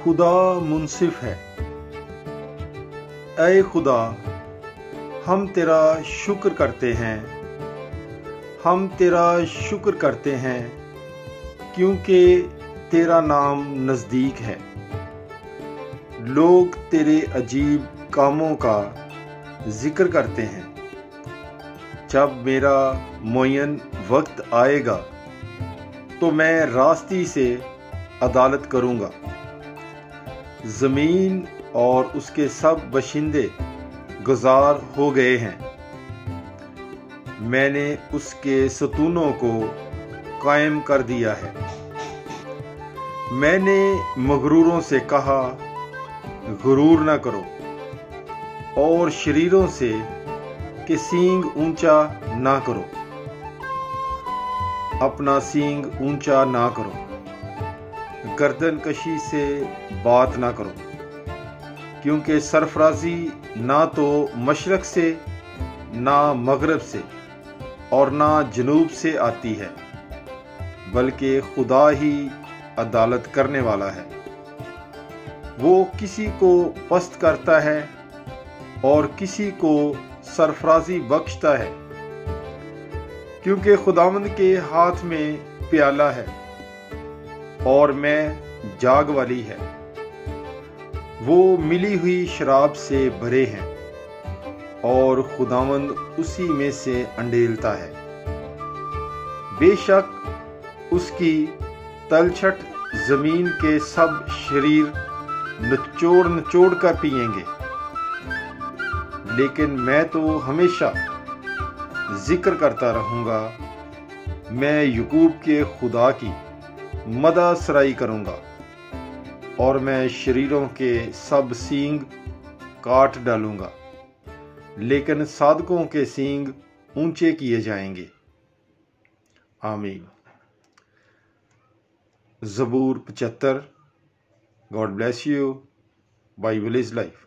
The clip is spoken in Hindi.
खुदा मुनसिफ है। ऐ खुदा, हम तेरा शुक्र करते हैं, हम तेरा शुक्र करते हैं क्योंकि तेरा नाम नज़दीक है। लोग तेरे अजीब कामों का जिक्र करते हैं। जब मेरा मुअय्यन वक्त आएगा तो मैं रास्ती से अदालत करूँगा। ज़मीन और उसके सब बशिंदे गुजार हो गए हैं। मैंने उसके सतूनों को कायम कर दिया है। मैंने मगरूरों से कहा, गुरूर न करो, और शरीरों से कि सींग ऊंचा ना करो, अपना सींग ऊंचा ना करो, गर्दन कशी से बात ना करो, क्योंकि सरफराजी ना तो मशरक से, ना मगरब से और ना जनूब से आती है, बल्कि खुदा ही अदालत करने वाला है। वो किसी को पस्त करता है और किसी को सरफराजी बख्शता है, क्योंकि खुदावंद के हाथ में प्याला है और मैं जाग वाली है। वो मिली हुई शराब से भरे हैं और खुदावंद उसी में से अंडेलता है। बेशक उसकी तलछट जमीन के सब शरीर निचोड़ निचोड़ कर पिएंगे, लेकिन मैं तो हमेशा जिक्र करता रहूंगा। मैं याकूब के खुदा की मदा सराई करूंगा और मैं शरीरों के सब सींग काट डालूंगा, लेकिन सादकों के सींग ऊंचे किए जाएंगे। आमीन। ज़बूर 75। God bless you. Bible is life.